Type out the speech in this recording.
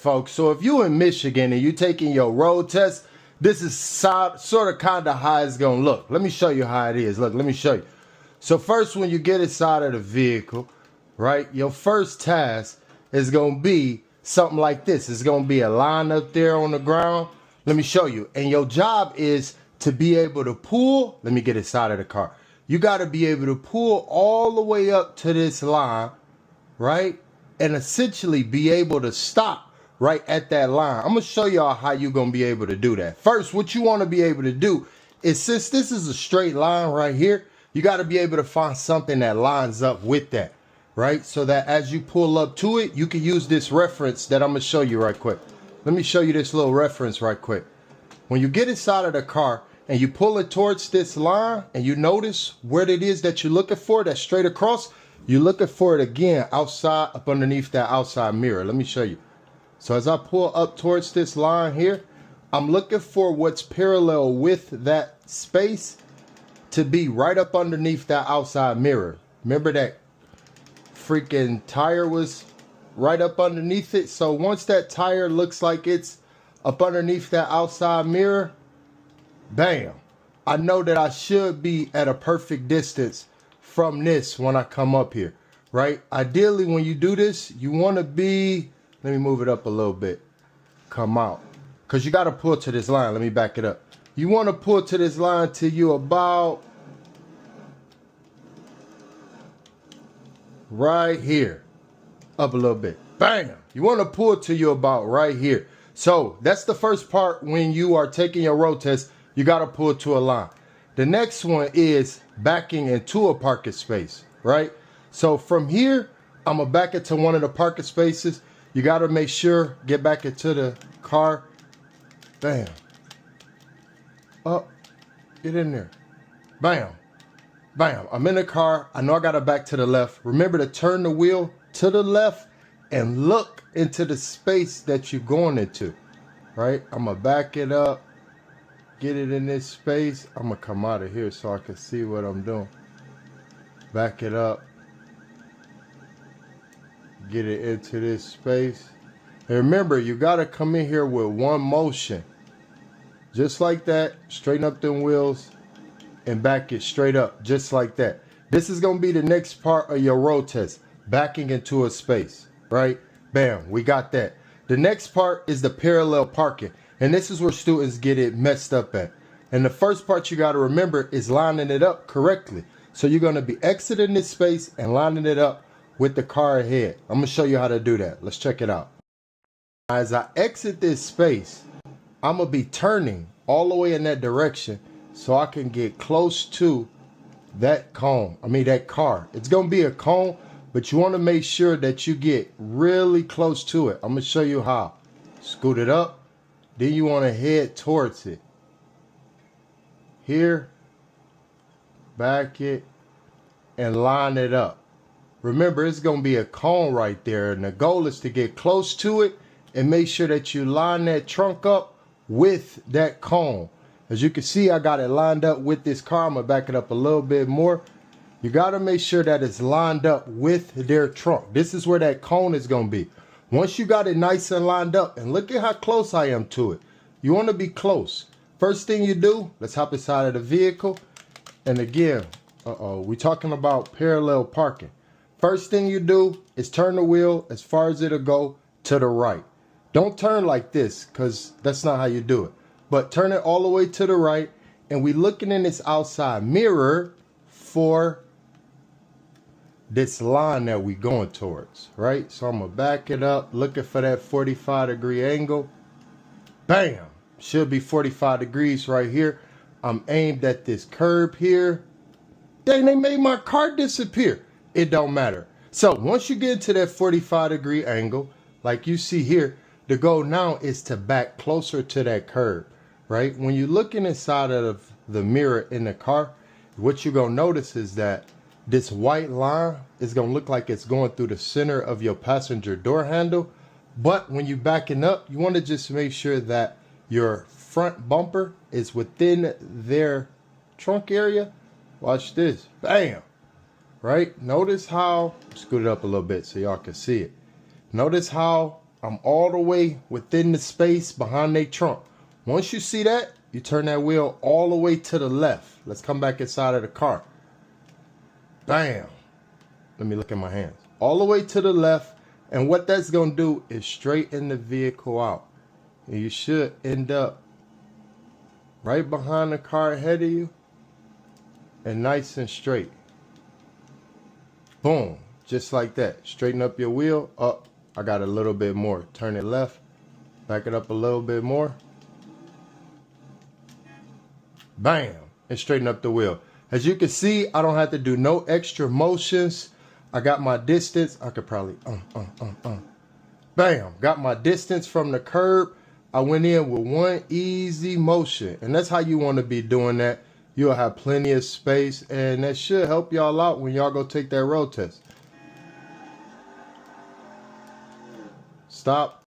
folks, so if you in Michigan and you taking your road test, this is sort of kind of how it's gonna look. Let me show you how it is. Look, let me show you. So first, when you get inside of the vehicle, right, your first task is gonna be something like this. It's gonna be a line up there on the ground. Let me show you. And your job is to be able to pull. Let me get inside of the car. You got to be able to pull all the way up to this line, right? And essentially be able to stop right at that line. I'm going to show y'all how you're going to be able to do that. First, what you want to be able to do is, since this is a straight line right here, you got to be able to find something that lines up with that, right? So that as you pull up to it, you can use this reference that I'm going to show you right quick. Let me show you this little reference right quick. When you get inside of the car and you pull it towards this line and you notice where it is that you're looking for, that's straight across, you're looking for it again outside, up underneath that outside mirror. Let me show you. So as I pull up towards this line here, I'm looking for what's parallel with that space to be right up underneath that outside mirror. Remember that freaking tire was right up underneath it? So once that tire looks like it's up underneath that outside mirror, bam, I know that I should be at a perfect distance from this when I come up here, right? Ideally, when you do this, you want to be, let me move it up a little bit, come out, because you got to pull to this line. Let me back it up. You want to pull to this line till you about right here, up a little bit, bam. You want to pull to you about right here. So that's the first part. When you are taking your road test, you got to pull to a line. The next one is backing into a parking space, right? So from here, I'm going to back into one of the parking spaces. You got to make sure, get back into the car. Bam. Up. Get in there. Bam. Bam. I'm in the car. I know I got to back to the left. Remember to turn the wheel to the left and look into the space that you're going into, right? I'm going to back it up. Get it in this space. I'm going to come out of here so I can see what I'm doing. Back it up. Get it into this space. And remember, you got to come in here with one motion. Just like that. Straighten up them wheels and back it straight up. Just like that. This is going to be the next part of your road test. Backing into a space, right? Bam, we got that. The next part is the parallel parking. And this is where students get it messed up at. And the first part you got to remember is lining it up correctly. So you're going to be exiting this space and lining it up with the car ahead. I'm going to show you how to do that. Let's check it out. As I exit this space, I'm going to be turning all the way in that direction so I can get close to that cone. That car. It's going to be a cone, but you want to make sure that you get really close to it. I'm going to show you how. Scoot it up. Then you want to head towards it. Here, back it, and line it up. Remember, it's going to be a cone right there, and the goal is to get close to it and make sure that you line that trunk up with that cone. As you can see, I got it lined up with this car. I'm going to back it up a little bit more. You got to make sure that it's lined up with their trunk. This is where that cone is going to be. Once you got it nice and lined up, and look at how close I am to it. You want to be close. First thing you do, let's hop inside of the vehicle. And again, we're talking about parallel parking. First thing you do is turn the wheel as far as it'll go to the right. Don't turn like this, because that's not how you do it. But turn it all the way to the right, and we're looking in this outside mirror for this line that we're going towards, right? So I'm going to back it up, looking for that 45-degree angle. Bam! Should be 45 degrees right here. I'm aimed at this curb here. Dang, they made my car disappear. It don't matter. So once you get into that 45-degree angle, like you see here, the goal now is to back closer to that curb, right? When you're looking inside of the mirror in the car, what you're going to notice is that this white line is going to look like it's going through the center of your passenger door handle. But when you're backing up, you want to just make sure that your front bumper is within their trunk area. Watch this. Bam. Right? Notice how, scoot it up a little bit so y'all can see it. Notice how I'm all the way within the space behind their trunk. Once you see that, you turn that wheel all the way to the left. Let's come back inside of the car. Bam. Let me look at my hands. All the way to the left. And what that's going to do is straighten the vehicle out. And you should end up right behind the car ahead of you and nice and straight. Boom. Just like that. Straighten up your wheel. Up. I got a little bit more. Turn it left. Back it up a little bit more. Bam. And straighten up the wheel. As you can see, I don't have to do no extra motions. I got my distance. I could probably, Bam. Got my distance from the curb. I went in with one easy motion. And that's how you want to be doing that. You'll have plenty of space. And that should help y'all out when y'all go take that road test. Stop.